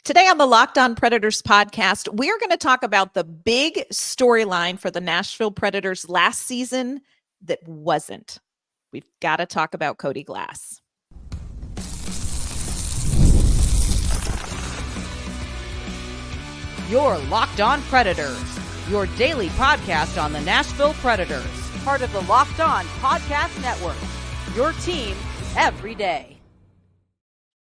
Today on the Locked On Predators podcast, we're going to talk about the big storyline for the Nashville Predators last season that wasn't. We've got to talk about Cody Glass. You're Locked On Predators, your daily podcast on the Nashville Predators, part of the Locked On Podcast Network, your team every day.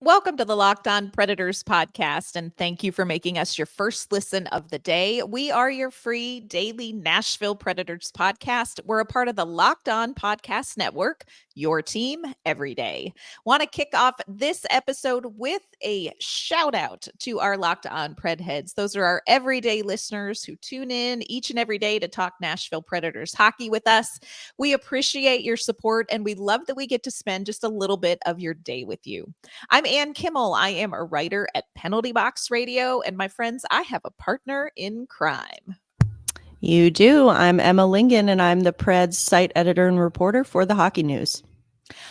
Welcome to the Locked On Predators podcast, and thank you for making us your first listen of the day. We are your free daily Nashville Predators podcast. We're a part of the Locked On Podcast Network, your team every day. Want to kick off this episode with a shout out to our Locked On Pred heads. Those are our everyday listeners who tune in each and every day to talk Nashville Predators hockey with us. We appreciate your support, and we love that we get to spend just a little bit of your day with you. I'm Ann Kimmel. I am a writer at Penalty Box Radio, and my friends, I have a partner in crime. You do. I'm Emma Lingen, and I'm the Preds site editor and reporter for the Hockey News.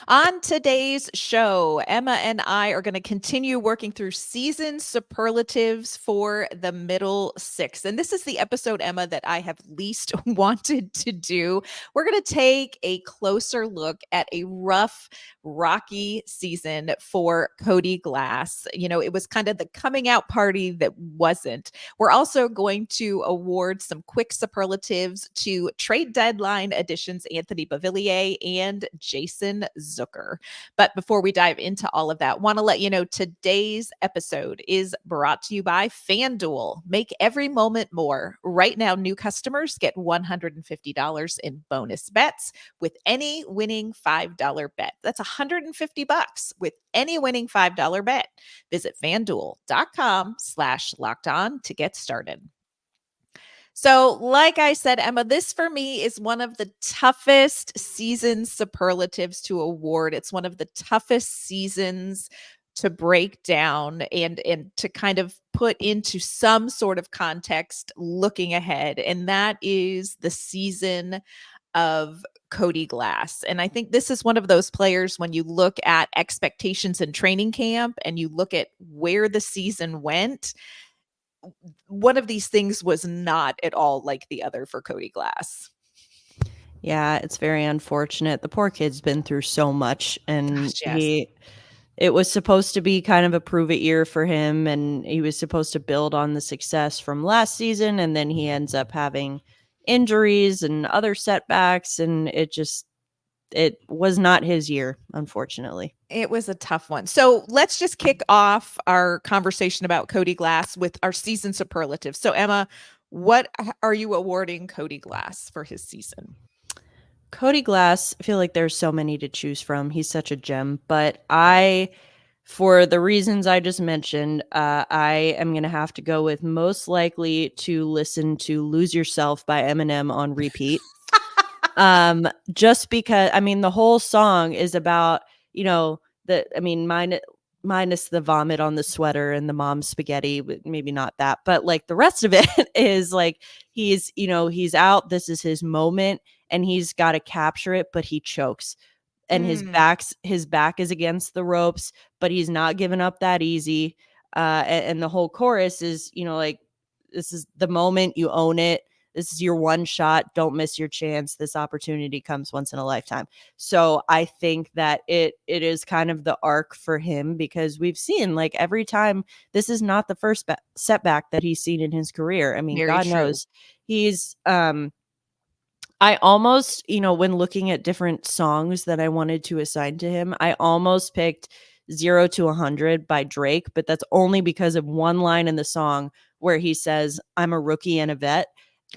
On today's show, Emma and I are going to continue working through season superlatives for the middle six. And this is the episode, Emma, that I have least wanted to do. We're going to take a closer look at a rough, rocky season for Cody Glass. You know, it was kind of the coming out party that wasn't. We're also going to award some quick superlatives to trade deadline additions Anthony Beauvillier and Jason Zucker. But before we dive into all of that, want to let you know today's episode is brought to you by FanDuel. Make every moment more. Right now, new customers get $150 in bonus bets with any winning $5 bet. That's $150 with any winning $5 bet. Visit FanDuel.com/locked-on to get started. So, like I said, Emma, this for me is one of the toughest season superlatives to award. It's one of the toughest seasons to break down and to kind of put into some sort of context looking ahead. And that is the season of Cody Glass. And I think this is one of those players when you look at expectations in training camp and you look at where the season went, one of these things was not at all like the other for Cody Glass. Yeah, it's very unfortunate. The poor kid's been through so much, and Gosh, yes. it was supposed to be kind of a prove it year for him, and he was supposed to build on the success from last season, and then he ends up having injuries and other setbacks, and it was not his year, unfortunately. It was a tough one. So let's just kick off our conversation about Cody Glass with our season superlatives. So Emma, what are you awarding Cody Glass for his season? Cody Glass, I feel like there's so many to choose from. He's such a gem, but for the reasons I just mentioned, I am going to have to go with most likely to listen to Lose Yourself by Eminem on repeat. Just because, I mean, the whole song is about, minus the vomit on the sweater and the mom's spaghetti, but maybe not that, but like the rest of it is like, he's out, this is his moment and he's got to capture it, but he chokes and his back is against the ropes, but he's not giving up that easy. And the whole chorus is, like, this is the moment, you own it. This is your one shot. Don't miss your chance. This opportunity comes once in a lifetime. So I think that it is kind of the arc for him, because we've seen, like, every time, this is not the first setback that he's seen in his career. I mean, Very God true. knows he's I almost, when looking at different songs that I wanted to assign to him, I almost picked 0 to 100 by Drake, but that's only because of one line in the song where he says, "I'm a rookie and a vet."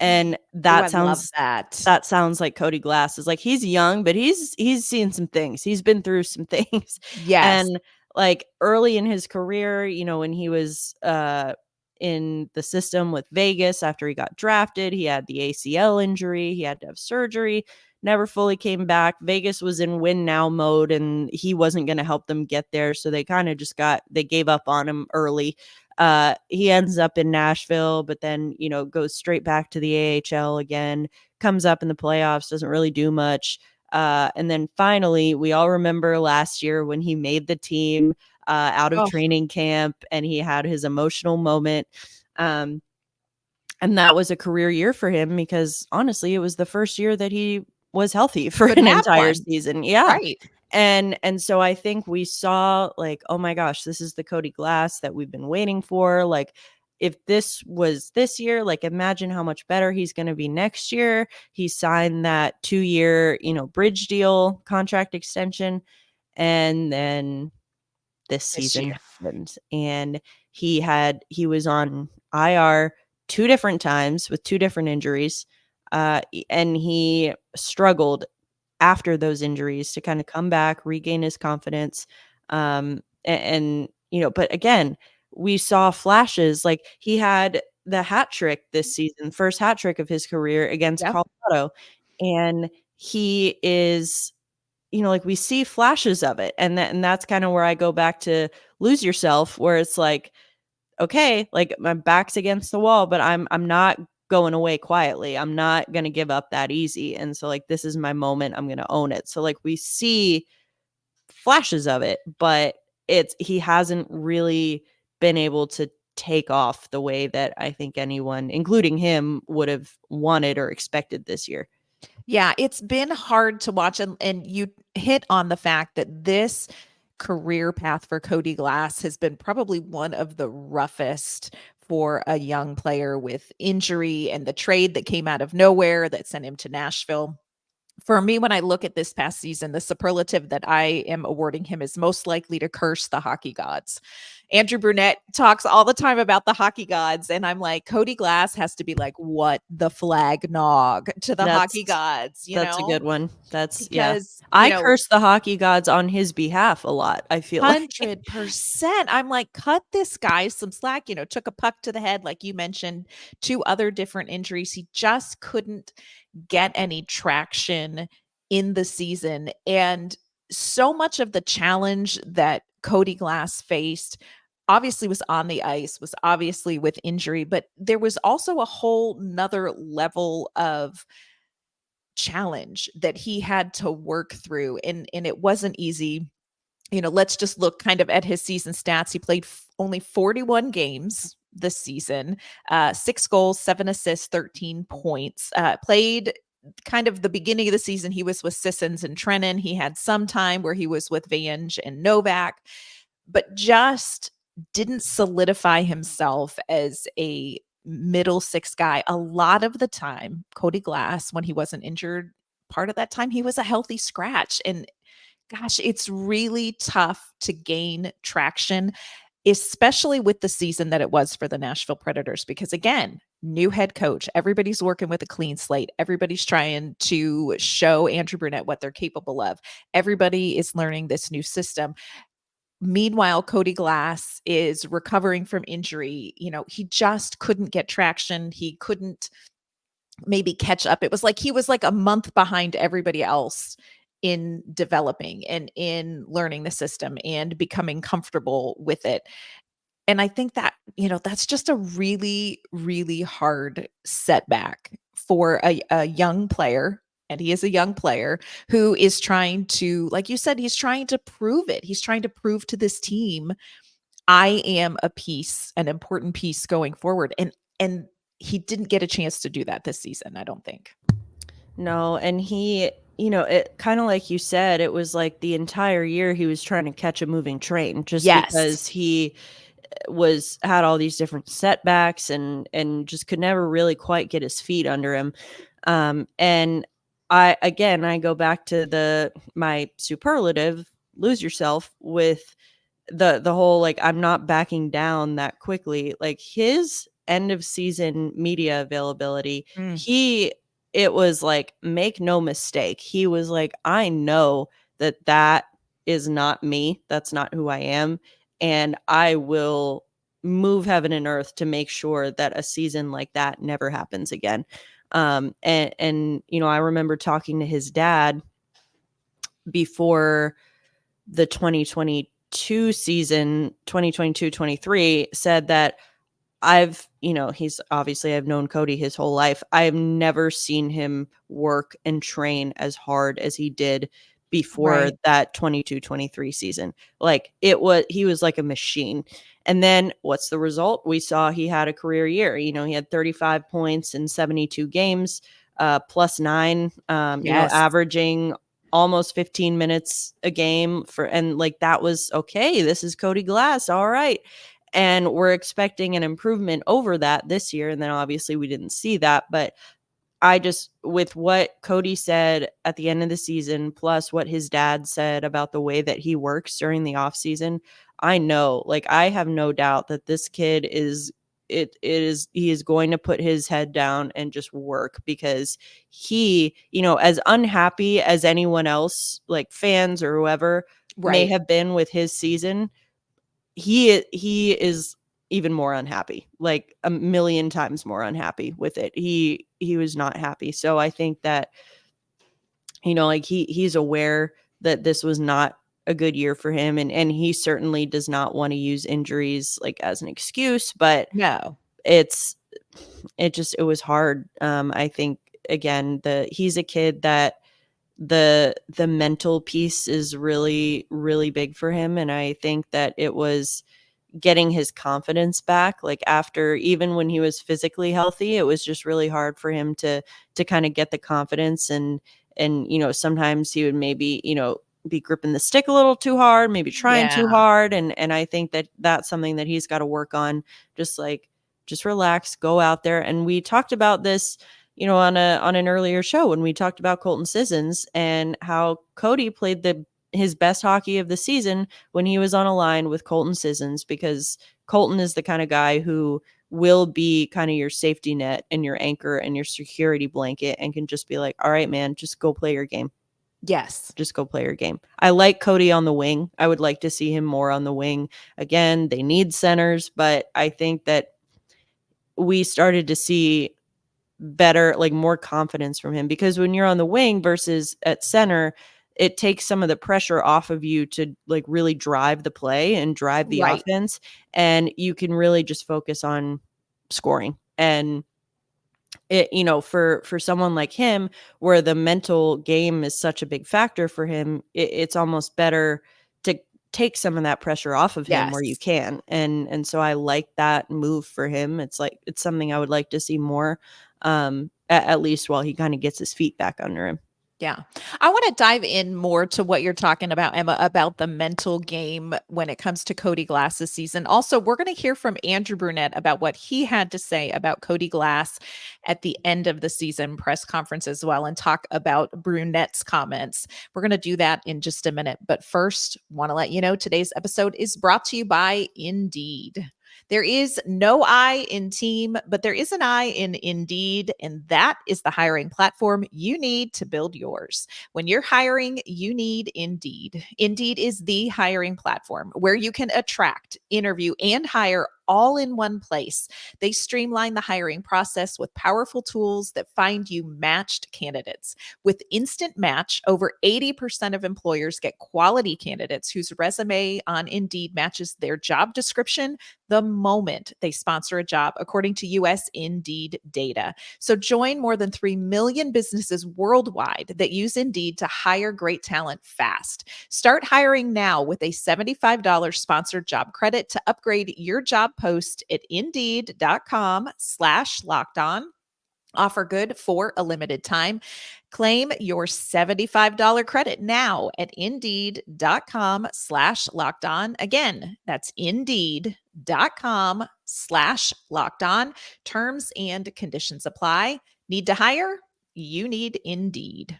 And that sounds like Cody Glass. Is like, he's young, but he's seen some things. He's been through some things. Yes. And like early in his career, when he was in the system with Vegas after he got drafted, he had the ACL injury. He had to have surgery. Never fully came back. Vegas was in win now mode, and he wasn't going to help them get there. So they kind of they gave up on him early. He ends up in Nashville, but then, goes straight back to the AHL again, comes up in the playoffs, doesn't really do much. And then finally, we all remember last year when he made the team, out of Oh. training camp, and he had his emotional moment. And that was a career year for him because honestly, it was the first year that he was healthy for Couldn't an have entire one. season. Yeah. Right. And so I think we saw like, oh my gosh, this is the Cody Glass that we've been waiting for. Like, if this was this year, like imagine how much better he's going to be next year. He signed that 2-year, bridge deal contract extension. And then this This season year. happened, and he was on IR 2 different times with 2 different injuries, and he struggled after those injuries to kind of come back, regain his confidence, and but again, we saw flashes, like he had the hat trick this season, first hat trick of his career against Yep. Colorado, and he is like we see flashes of it, and that's kind of where I go back to Lose Yourself, where it's like, okay, like my back's against the wall, but I'm not going away quietly. I'm not going to give up that easy. And so like this is my moment. I'm going to own it. So like we see flashes of it, but he hasn't really been able to take off the way that I think anyone, including him, would have wanted or expected this year. Yeah, it's been hard to watch, and you hit on the fact that this career path for Cody Glass has been probably one of the roughest for a young player with injury and the trade that came out of nowhere that sent him to Nashville. For me, when I look at this past season, the superlative that I am awarding him is most likely to curse the hockey gods. Andrew Brunette talks all the time about the hockey gods, and I'm like, Cody Glass has to be like, what the flag nog to the hockey That's gods, That's a good one. Yeah. because, I curse the hockey gods on his behalf a lot, I feel like. 100%. I'm like, cut this guy some slack. Took a puck to the head, like you mentioned, 2 other different injuries. He just couldn't get any traction in the season. And so much of the challenge that Cody Glass faced obviously was on the ice, was obviously with injury, but there was also a whole nother level of challenge that he had to work through. And it wasn't easy. Let's just look kind of at his season stats. He played only 41 games this season, 6 goals, 7 assists, 13 points. Played kind of the beginning of the season. He was with Sissons and Trennan. He had some time where he was with Vange and Novak, but just didn't solidify himself as a middle 6 guy. A lot of the time, Cody Glass, when he wasn't injured, part of that time he was a healthy scratch. And gosh, it's really tough to gain traction, especially with the season that it was for the Nashville Predators, because again, new head coach, everybody's working with a clean slate. Everybody's trying to show Andrew Brunette what they're capable of. Everybody is learning this new system. Meanwhile, Cody Glass is recovering from injury. He just couldn't get traction. He couldn't maybe catch up. It was like he was like a month behind everybody else in developing and in learning the system and becoming comfortable with it. And I think that, that's just a really, really hard setback for a young player. And he is a young player who is trying to, like you said, he's trying to prove it. He's trying to prove to this team, I am an important piece going forward. And he didn't get a chance to do that this season, I don't think. No, and he, it kind of like you said, it was like the entire year he was trying to catch a moving train just Yes. because he had all these different setbacks and just could never really quite get his feet under him. And I go back to my superlative, Lose Yourself, with the whole like I'm not backing down that quickly. Like his end of season media availability, Mm. it was like, make no mistake, he was like, I know that is not me, that's not who I am, and I will move heaven and earth to make sure that a season like that never happens again. And I remember talking to his dad before the 2022 season, 2022-23, said that I've known Cody his whole life. I've never seen him work and train as hard as he did before Right. that 22-23 season. Like he was like a machine. And then what's the result? We saw he had a career year. He had 35 points in 72 games, +9, Yes. averaging almost 15 minutes a game and like that was okay. This is Cody Glass. All right. And we're expecting an improvement over that this year. And then obviously we didn't see that. But with what Cody said at the end of the season, plus what his dad said about the way that he works during the off season, I know, like, I have no doubt that this kid he is going to put his head down and just work because he, as unhappy as anyone else, like fans or whoever may Right. have been with his season, he is even more unhappy, like a million times more unhappy with it. He was not happy. So I think that, like he's aware that this was not a good year for him. And he certainly does not want to use injuries like as an excuse, but No. it was hard. I think again, he's a kid that the mental piece is really, really big for him. And I think that it was getting his confidence back, like after, even when he was physically healthy, it was just really hard for him to kind of get the confidence. And sometimes he would maybe be gripping the stick a little too hard, maybe trying too Yeah. hard. And I think that that's something that he's got to work on. Just relax, go out there. And we talked about this on an earlier show when we talked about Colton Sissons and how Cody played his best hockey of the season when he was on a line with Colton Sissons, because Colton is the kind of guy who will be kind of your safety net and your anchor and your security blanket and can just be like, all right, man, just go play your game. Yes. Just go play your game. I like Cody on the wing. I would like to see him more on the wing. Again, they need centers, but I think that we started to see better, like more confidence from him, because when you're on the wing versus at center, it takes some of the pressure off of you to like really drive the play and drive the Right. offense, and you can really just focus on scoring. And it, for someone like him, where the mental game is such a big factor for him, it's almost better to take some of that pressure off of him where you Yes. can. And so I like that move for him. It's something I would like to see more, at least while he kind of gets his feet back under him. Yeah. I want to dive in more to what you're talking about, Emma, about the mental game when it comes to Cody Glass this season. Also, we're going to hear from Andrew Brunette about what he had to say about Cody Glass at the end of the season press conference as well, and talk about Brunette's comments. We're going to do that in just a minute. But first, want to let you know today's episode is brought to you by Indeed. There is no I in team, but there is an I in Indeed, and that is the hiring platform you need to build yours. When you're hiring, you need Indeed. Indeed is the hiring platform where you can attract, interview, and hire all in one place. They streamline the hiring process with powerful tools that find you matched candidates. With Instant Match, over 80% of employers get quality candidates whose resume on Indeed matches their job description the moment they sponsor a job, according to US Indeed data. So join more than 3 million businesses worldwide that use Indeed to hire great talent fast. Start hiring now with a $75 sponsored job credit to upgrade your job post at indeed.com/lockedon. Offer good for a limited time. Claim your $75 credit now at indeed.com/lockedon. Again, that's indeed.com/lockedon. Terms and conditions apply. Need to hire? You need Indeed.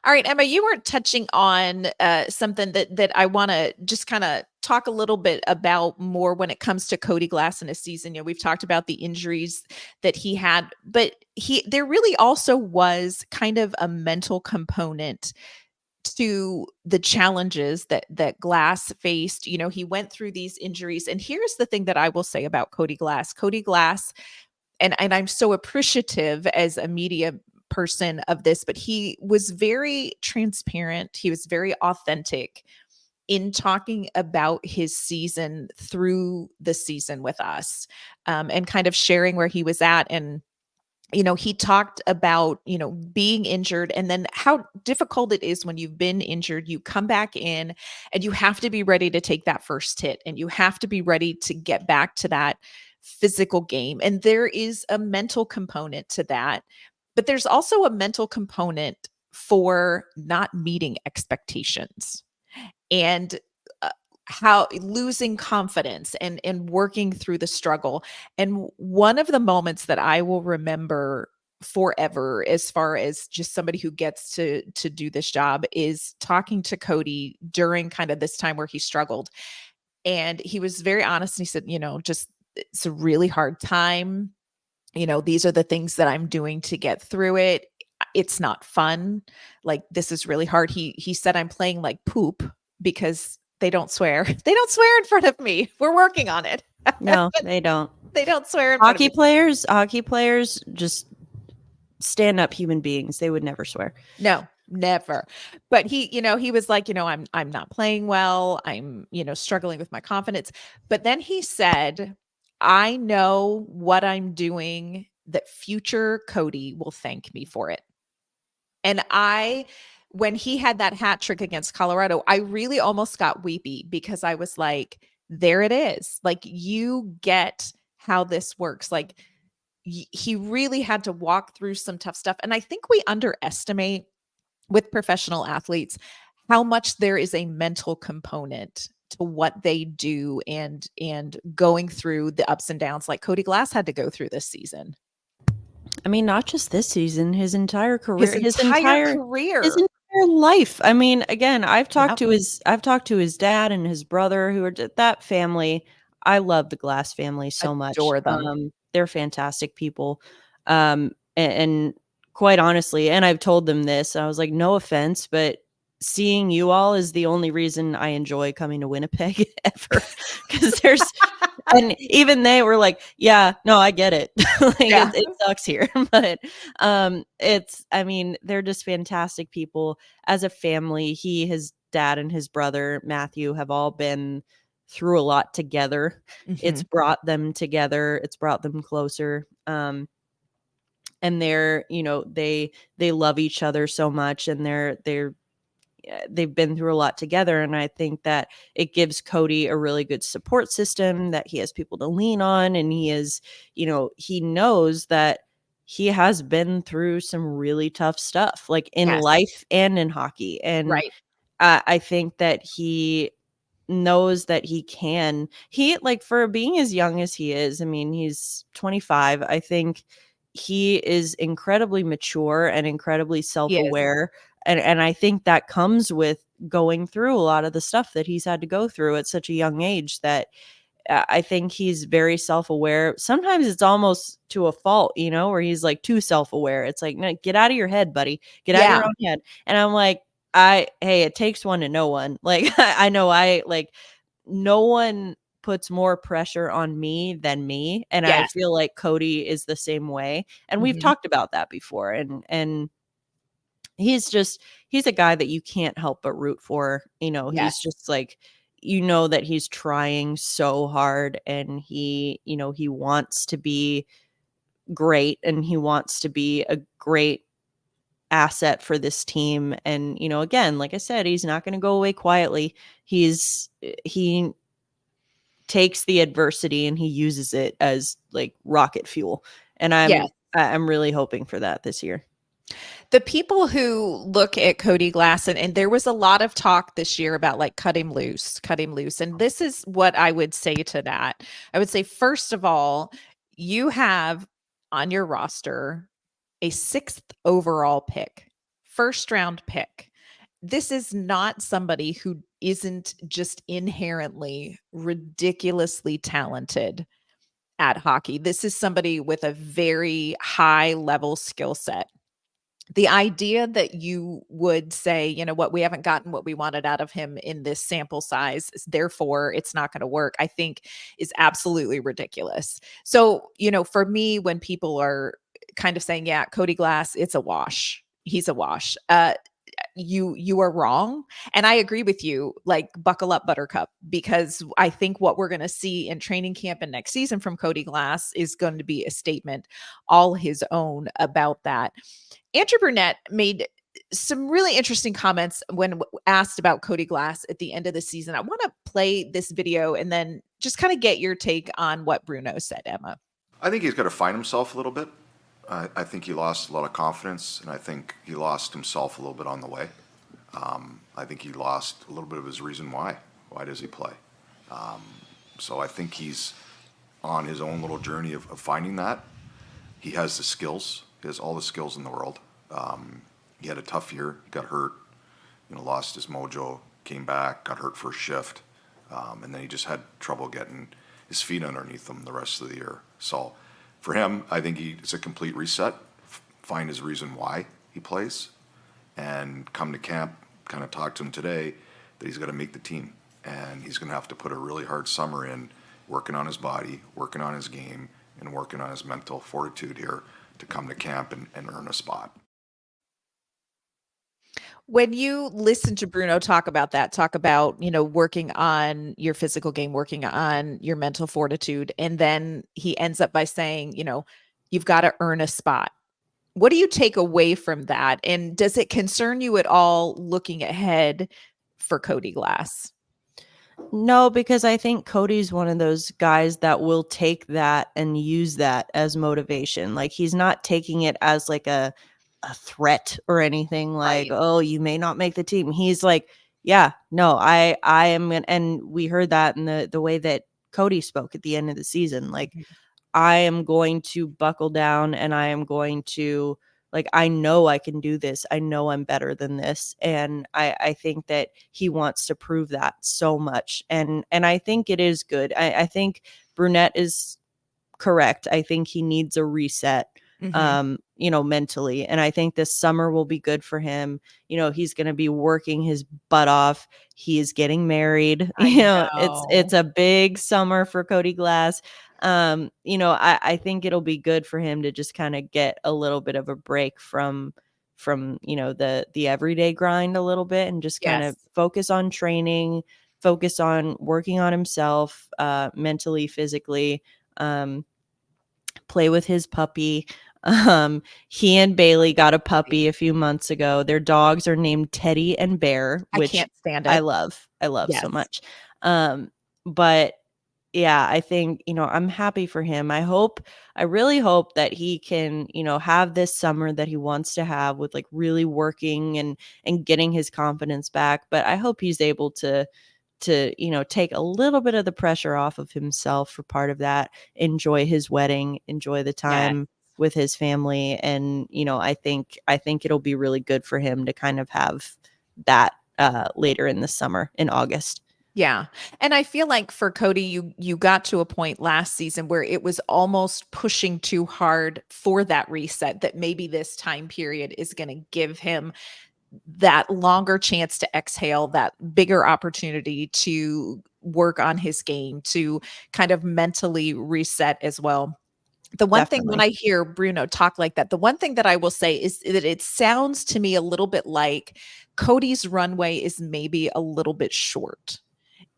All right, Emma, you were touching on something that I want to just kind of talk a little bit about more when it comes to Cody Glass in a season. We've talked about the injuries that he had, but there really also was kind of a mental component to the challenges that Glass faced. He went through these injuries, and here's the thing that I will say about Cody Glass. Cody Glass, and I'm so appreciative as a media person of this, but he was very transparent. He was very authentic in talking about his season through the season with us, and kind of sharing where he was at. And he talked about, being injured and then how difficult it is when you've been injured. You come back in and you have to be ready to take that first hit and you have to be ready to get back to that physical game. And there is a mental component to that, but there's also a mental component for not meeting expectations and how losing confidence and working through the struggle. And one of the moments that I will remember forever, as far as just somebody who gets to do this job, is talking to Cody during kind of this time where he struggled. And he was very honest and he said, just it's a really hard time. These are the things that I'm doing to get through it. It's not fun. Like, this is really hard. He said I'm playing like poop because they don't swear. They don't swear in front of me. We're working on it. No, they don't. They don't swear in front of me. Hockey players just stand up human beings. They would never swear. No, never. But he was like, I'm not playing well. I'm, struggling with my confidence. But then he said, I know what I'm doing, that future Cody will thank me for it. And when he had that hat trick against Colorado, I really almost got weepy because I was like, there it is. Like, you get how this works. Like, he really had to walk through some tough stuff. And I think we underestimate with professional athletes how much there is a mental component to what they do and going through the ups and downs like Cody Glass had to go through this season. I mean, not just this season, his entire career, His entire career. his entire life. I mean, again, I've talked to his dad and his brother, who are that family. I love the Glass family so much. Adore them. They're fantastic people. And quite honestly, and I've told them this, I was like, no offense, but seeing you all is the only reason I enjoy coming to Winnipeg ever. Because there's and even they were like, yeah, no, I get it. It sucks here. But they're just fantastic people. As a family, his dad and his brother, Matthew, have all been through a lot together. Mm-hmm. It's brought them together. It's brought them closer. And they're, they love each other so much, and they've been through a lot together. And I think that it gives Cody a really good support system, that he has people to lean on. And he knows that he has been through some really tough stuff, like in life and in hockey. And I think that he knows that for being as young as he is, I mean, he's 25. I think he is incredibly mature and incredibly self-aware. And I think that comes with going through a lot of the stuff that he's had to go through at such a young age, that I think he's very self-aware. Sometimes it's almost to a fault, where he's like too self-aware. It's like, no, get out of your head, buddy. Get out of your own head. And I'm like, hey, it takes one to know one. Like, I know no one puts more pressure on me than me. And I feel like Cody is the same way. And we've talked about that before. And he's a guy that you can't help but root for. He's just like, that he's trying so hard, and he wants to be great, and he wants to be a great asset for this team. And, again, like I said, he's not going to go away quietly. He takes the adversity and he uses it as like rocket fuel. And I'm really hoping for that this year. The people who look at Cody Glass, and there was a lot of talk this year about like cut him loose. And this is what I would say to that. I would say, first of all, you have on your roster a 6th overall pick, first round pick. This is not somebody who isn't just inherently ridiculously talented at hockey. This is somebody with a very high level skill set. The idea that you would say, you know what, we haven't gotten what we wanted out of him in this sample size, therefore it's not going to work, I think is absolutely ridiculous. So, for me, when people are kind of saying, yeah, Cody Glass, it's a wash. He's a wash. you are wrong. And I agree with you, like buckle up, Buttercup, because I think what we're going to see in training camp and next season from Cody Glass is going to be a statement all his own about that. Andrew Brunette made some really interesting comments when asked about Cody Glass at the end of the season. I want to play this video and then just kind of get your take on what Bruno said, Emma. I think he's got to find himself a little bit. I think he lost a lot of confidence, and I think he lost himself a little bit on the way. I think he lost a little bit of his reason why. Why does he play? So I think he's on his own little journey of finding that. He has the skills. He has all the skills in the world. He had a tough year. He got hurt. Lost his mojo. Came back. Got hurt first shift, and then he just had trouble getting his feet underneath him the rest of the year. So for him, I think it's a complete reset. Find his reason why he plays, and come to camp. Kind of talk to him today that he's got to make the team, and he's going to have to put a really hard summer in, working on his body, working on his game, and working on his mental fortitude here to come to camp and earn a spot. When you listen to Bruno talk about working on your physical game, working on your mental fortitude, and then he ends up by saying, you've got to earn a spot. What do you take away from that? And does it concern you at all looking ahead for Cody Glass? No, because I think Cody's one of those guys that will take that and use that as motivation. Like, he's not taking it as like a threat or anything like, Right. oh, you may not make the team. He's like, yeah, no, I am. And we heard that in the way that Cody spoke at the end of the season. Like, I am going to buckle down, and I am going to, like, I know I can do this. I know I'm better than this. And I think that he wants to prove that so much. And I think it is good. I think Brunette is correct. I think he needs a reset, mentally. And I think this summer will be good for him. He's going to be working his butt off. He is getting married. It's a big summer for Cody Glass. I think it'll be good for him to just kind of get a little bit of a break from the everyday grind a little bit, and just kind of focus on training, focus on working on himself, mentally, physically, play with his puppy. He and Bailey got a puppy a few months ago. Their dogs are named Teddy and Bear, which I can't stand it. I love so much. But yeah, I think, I'm happy for him. I really hope that he can, have this summer that he wants to have with like really working and getting his confidence back. But I hope he's able to take a little bit of the pressure off of himself for part of that, enjoy his wedding, enjoy the time with his family. And, I think it'll be really good for him to kind of have that later in the summer in August. Yeah. And I feel like for Cody, you got to a point last season where it was almost pushing too hard for that reset, that maybe this time period is going to give him that longer chance to exhale, that bigger opportunity to work on his game, to kind of mentally reset as well. The one thing when I hear Bruno talk like that, the one thing that I will say is that it sounds to me a little bit like Cody's runway is maybe a little bit short,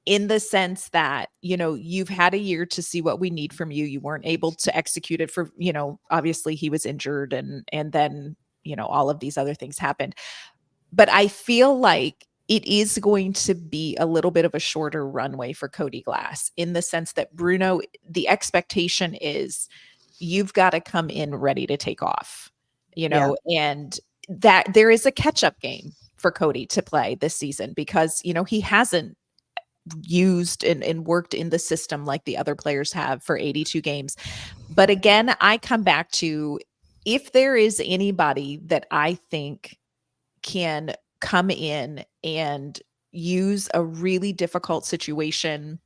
in the sense that, you've had a year to see what we need from you. You weren't able to execute it for, obviously he was injured and then, all of these other things happened. But I feel like it is going to be a little bit of a shorter runway for Cody Glass, in the sense that Bruno, the expectation is you've got to come in ready to take off, and that there is a catch-up game for Cody to play this season, because, he hasn't used and worked in the system like the other players have for 82 games. But again, I come back to, if there is anybody that I think can come in and use a really difficult situation,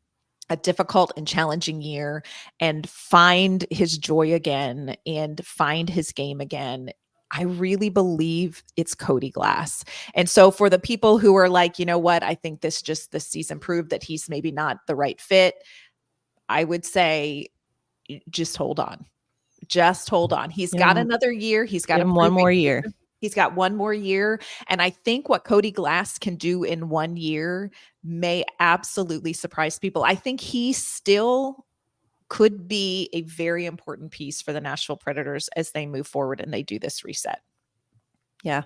a difficult and challenging year, and find his joy again and find his game again, I really believe it's Cody Glass. And so for the people who are like, what, I think this season proved that he's maybe not the right fit, I would say, just hold on. Just hold on. He's got another year. He's got one more year. He's got one more year. And I think what Cody Glass can do in 1 year may absolutely surprise people. I think he still could be a very important piece for the Nashville Predators as they move forward and they do this reset. Yeah.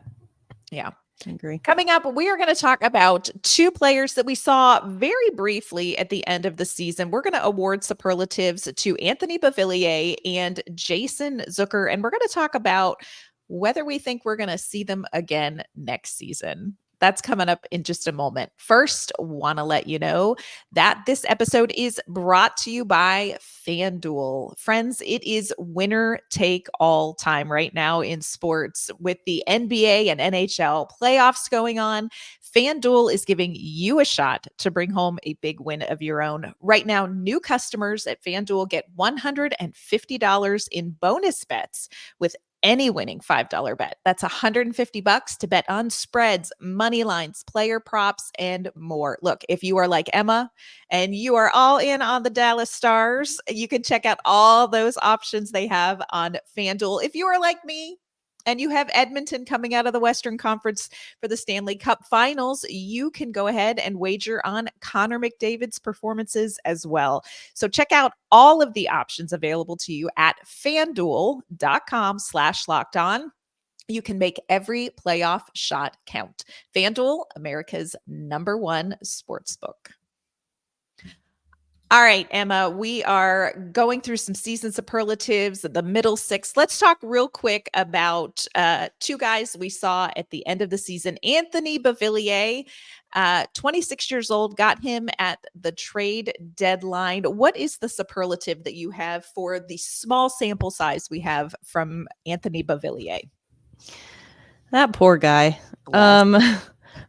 Yeah. I agree. Coming up, we are going to talk about two players that we saw very briefly at the end of the season. We're going to award superlatives to Anthony Beauvillier and Jason Zucker, and we're going to talk about whether we think we're going to see them again next season. That's coming up in just a moment. First, want to let you know that this episode is brought to you by FanDuel. Friends, it is winner take all time right now in sports with the NBA and NHL playoffs going on. FanDuel is giving you a shot to bring home a big win of your own. Right now, new customers at FanDuel get $150 in bonus bets with any winning $5 bet. That's $150 to bet on spreads, money lines, player props, and more. Look, if you are like Emma and you are all in on the Dallas Stars, you can check out all those options they have on FanDuel. If you are like me, and you have Edmonton coming out of the Western Conference for the Stanley Cup Finals, you can go ahead and wager on Connor McDavid's performances as well. So check out all of the options available to you at fanduel.com/lockedon. You can make every playoff shot count. FanDuel, America's #1 sportsbook. All right, Emma, we are going through some season superlatives, the middle six. Let's talk real quick about two guys we saw at the end of the season. Anthony Beauvillier, 26 years old, got him at the trade deadline. What is the superlative that you have for the small sample size we have from Anthony Beauvillier? That poor guy.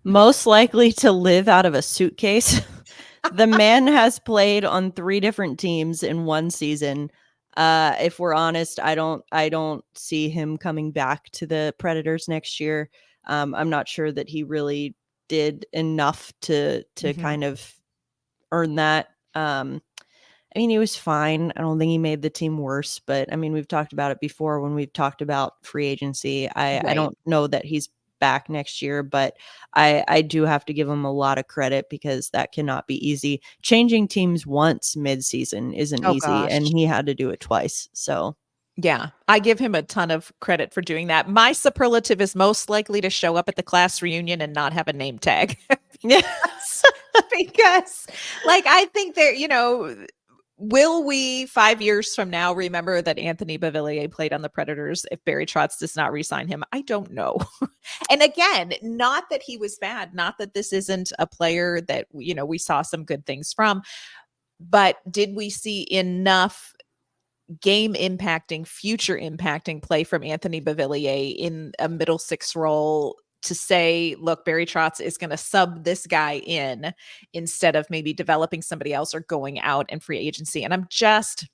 Most likely to live out of a suitcase. The man has played on 3 different teams in one season. If we're honest, I don't see him coming back to the Predators next year. I'm not sure that he really did enough to kind of earn that. I mean, he was fine. I don't think he made the team worse, but I mean, we've talked about it before when we've talked about free agency. I don't know that he's back next year, but I do have to give him a lot of credit because that cannot be easy. Changing teams once mid-season isn't easy, and he had to do it twice. So yeah, I give him a ton of credit for doing that. My superlative is most likely to show up at the class reunion and not have a name tag. because like I think that, will we 5 years from now remember that Anthony Beauvillier played on the Predators if Barry Trotz does not re-sign him? I don't know. And again, not that he was bad, not that this isn't a player that, we saw some good things from, but did we see enough game impacting, future impacting play from Anthony Beauvillier in a middle six role to say, look, Barry Trotz is going to sub this guy in instead of maybe developing somebody else or going out in free agency? And I'm just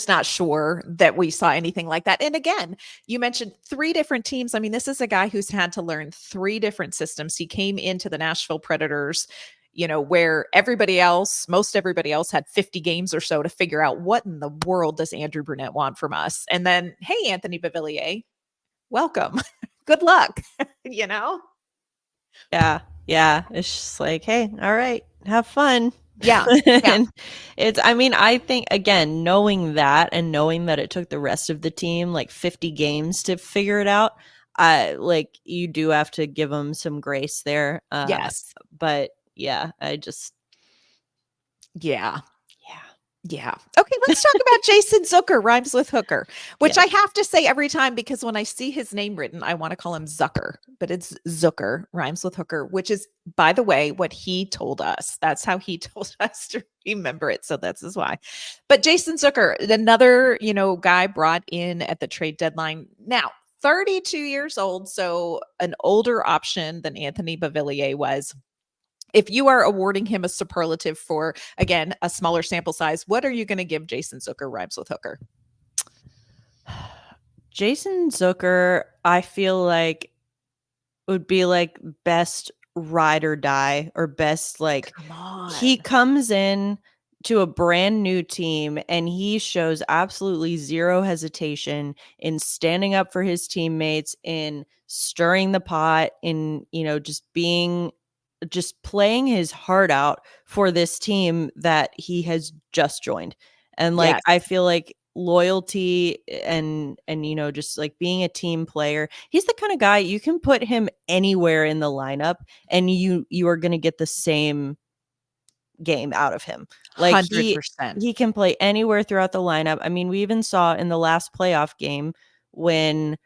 not sure that we saw anything like that. And again, you mentioned 3 different teams. I mean, this is a guy who's had to learn 3 different systems. He came into the Nashville Predators, where most everybody else had 50 games or so to figure out what in the world does Andrew Brunette want from us? And then, hey, Anthony Beauvillier, welcome. Good luck, Yeah. It's just like, hey, all right, have fun. Yeah. And I think, again, knowing that and knowing that it took the rest of the team like 50 games to figure it out, you do have to give them some grace there. Yes. But yeah, Yeah. Okay, let's talk about Jason Zucker, rhymes with hooker, which I have to say every time because when I see his name written, I want to call him Zucker, but it's Zucker, rhymes with hooker, which is, by the way, what he told us. That's how he told us to remember it. So that's why. But Jason Zucker, another, guy brought in at the trade deadline. Now, 32 years old, so an older option than Anthony Beauvillier was. If you are awarding him a superlative for, again, a smaller sample size, what are you going to give Jason Zucker, rhymes with hooker? Jason Zucker, I feel like would be like best ride or die or best, like, Come on. he comes in, to a brand new team, and he shows absolutely zero hesitation in standing up for his teammates, in stirring the pot, in, just playing his heart out for this team that he has just joined. And like, Yes. I feel like loyalty and just like being a team player, he's the kind of guy you can put him anywhere in the lineup and you are going to get the same game out of him. Like, he 100%. he can play anywhere throughout the lineup. I mean, we even saw in the last playoff game when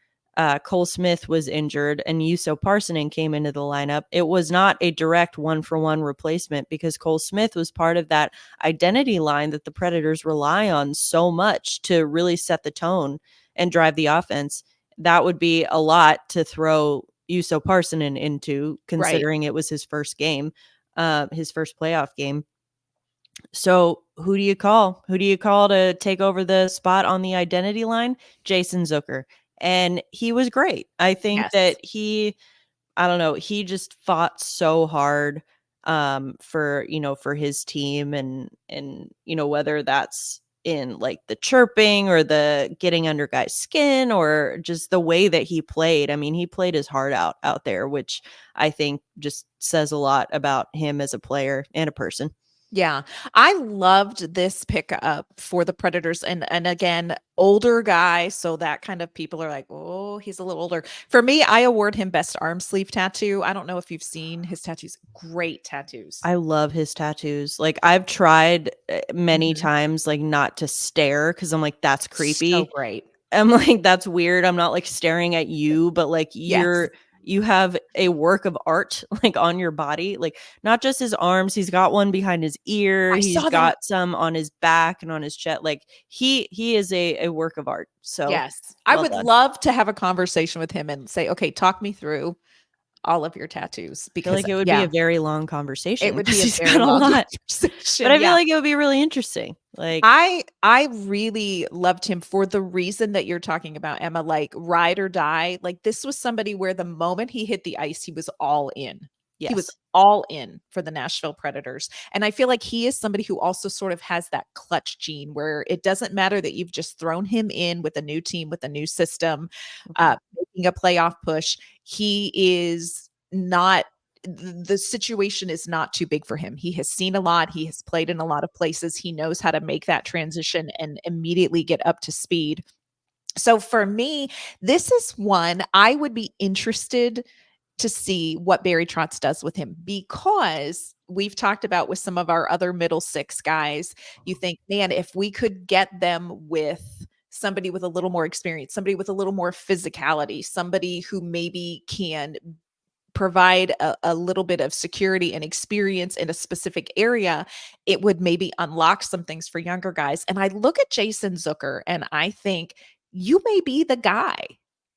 Cole Smith was injured and Yuso Parsonen came into the lineup. It was not a direct 1-for-1 replacement because Cole Smith was part of that identity line that the Predators rely on so much to really set the tone and drive the offense. That would be a lot to throw Yuso Parsonen into, Right. considering it was his first game, his first playoff game. So who do you call? Who do you call to take over the spot on the identity line? Jason Zucker. And he was great. I think Yes. that I don't know, he just fought so hard for his team and whether that's in like the chirping or the getting under guys' skin or just the way that he played. I mean, he played his heart out there, which I think just says a lot about him as a player and a person. Yeah. I loved this pickup for the Predators, and again, older guy, so that kind of people are like, "Oh, he's a little older." For me, I award him best arm sleeve tattoo. I don't know if you've seen his tattoos. Great tattoos. I love his tattoos. Like, I've tried many Mhm. times, like, not to stare because I'm like, that's So creepy. great. I'm like, that's weird. I'm not like staring at you, but like Yes. you have a work of art like on your body. Like, not just his arms, he's got one behind his ear, I he's saw that. got some on his back and on his chest. Like, he is a work of art. So Yes. I well would done. love to have a conversation with him and say, "Okay, talk me through all of your tattoos," I feel because like it would be yeah, a very long it conversation would be because a he's very got a long lot. But conversation. I feel Yeah. like it would be really interesting. Like, I really loved him for the reason that you're talking about, Emma, like ride or die. Like this was somebody where the moment he hit the ice, he was all in. He was yes. all in for the Nashville Predators. And I feel like he is somebody who also sort of has that clutch gene where it doesn't matter that you've just thrown him in with a new team, with a new system, Mhm. making a playoff push. He is not the situation is not too big for him. He has seen a lot. He has played in a lot of places. He knows how to make that transition and immediately get up to speed. So for me, this is one I would be interested to see what Barry Trotz does with him because we've talked about with some of our other middle six guys, you think, man, if we could get them with somebody with a little more experience, somebody with a little more physicality, somebody who maybe can provide a little bit of security and experience in a specific area, it would maybe unlock some things for younger guys. And I look at Jason Zucker and I think you may be the guy.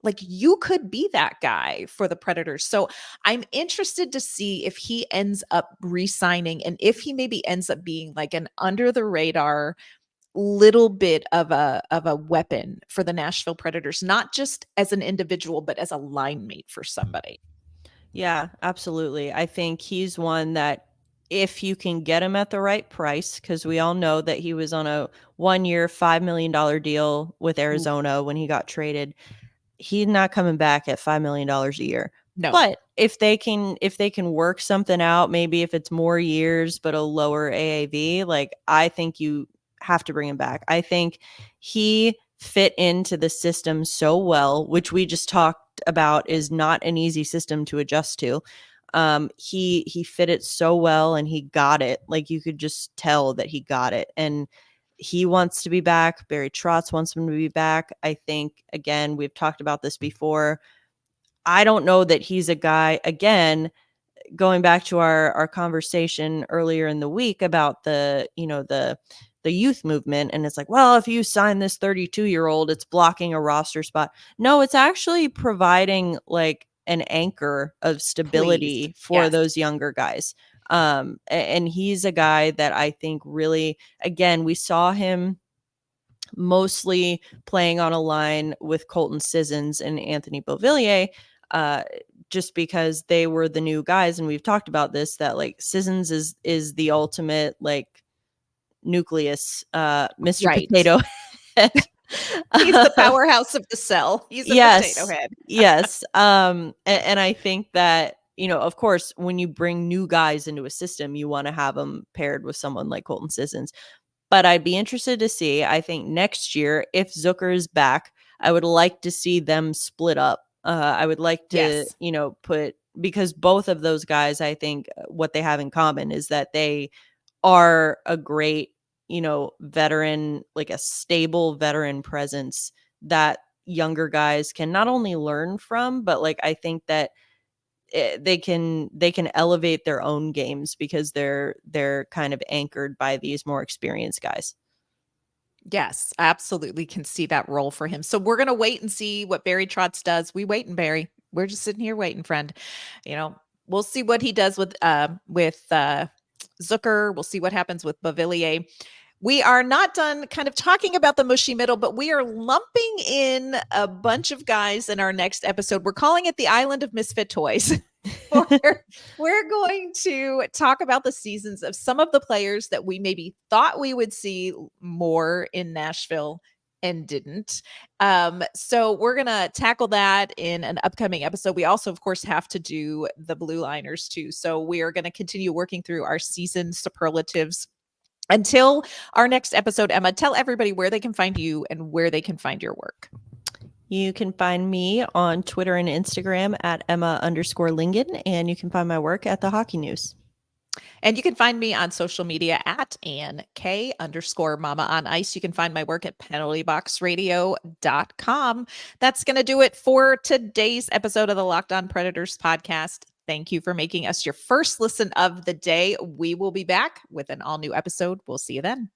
Like you could be that guy for the Predators. So I'm interested to see if he ends up re-signing and if he maybe ends up being like an under the radar little bit of a weapon for the Nashville Predators, not just as an individual, but as a line mate for somebody. Yeah, absolutely. I think he's one that if you can get him at the right price, because we all know that he was on a 1 year, $5 million deal with Oof. Arizona when he got traded. He's not coming back at $5 million a year. No. But if they can work something out, maybe if it's more years but a lower AAV, like, I think you have to bring him back. I think he fit into the system so well, which we just talked about is not an easy system to adjust to. He fit it so well and he got it. Like, you could just tell that he got it. And he wants to be back. Barry Trotz wants him to be back. I think, again, we've talked about this before. I don't know that he's a guy, again, going back to our conversation earlier in the week about the youth movement, and it's like, well, if you sign this 32-year-old, it's blocking a roster spot. No, it's actually providing like an anchor of Please. stability for Yes. those younger guys. And he's a guy that I think really, again, we saw him mostly playing on a line with Colton Sissons and Anthony Beauvillier, uh, just because they were the new guys. And we've talked about this, that like Sissons is the ultimate like nucleus, Mr. Right. Potato Head. He's the powerhouse of the cell. He's a potato head. Yes. And I think that, of course, when you bring new guys into a system, you want to have them paired with someone like Colton Sissons. But I'd be interested to see, I think next year, if Zucker is back, I would like to see them split up. I would like to, Yes. because both of those guys, I think what they have in common is that they are a great, veteran, like a stable veteran presence that younger guys can not only learn from, but like I think that they can elevate their own games because they're kind of anchored by these more experienced guys. Yes, absolutely can see that role for him. So we're going to wait and see what Barry Trotz does. We waiting, Barry. We're just sitting here waiting, friend. We'll see what he does with Zucker. We'll see what happens with Beauvillier. We are not done kind of talking about the mushy middle, but we are lumping in a bunch of guys in our next episode. We're calling it the Island of Misfit Toys. We're going to talk about the seasons of some of the players that we maybe thought we would see more in Nashville and didn't. So we're going to tackle that in an upcoming episode. We also, of course, have to do the blue liners too. So we are going to continue working through our season superlatives. Until our next episode, Emma, tell everybody where they can find you and where they can find your work. You can find me on Twitter and Instagram at Emma_Lingen, and you can find my work at the Hockey News. And you can find me on social media at AnnK_Mama on Ice. You can find my work at penaltyboxradio.com. That's going to do it for today's episode of the Locked On Predators podcast. Thank you for making us your first listen of the day. We will be back with an all-new episode. We'll see you then.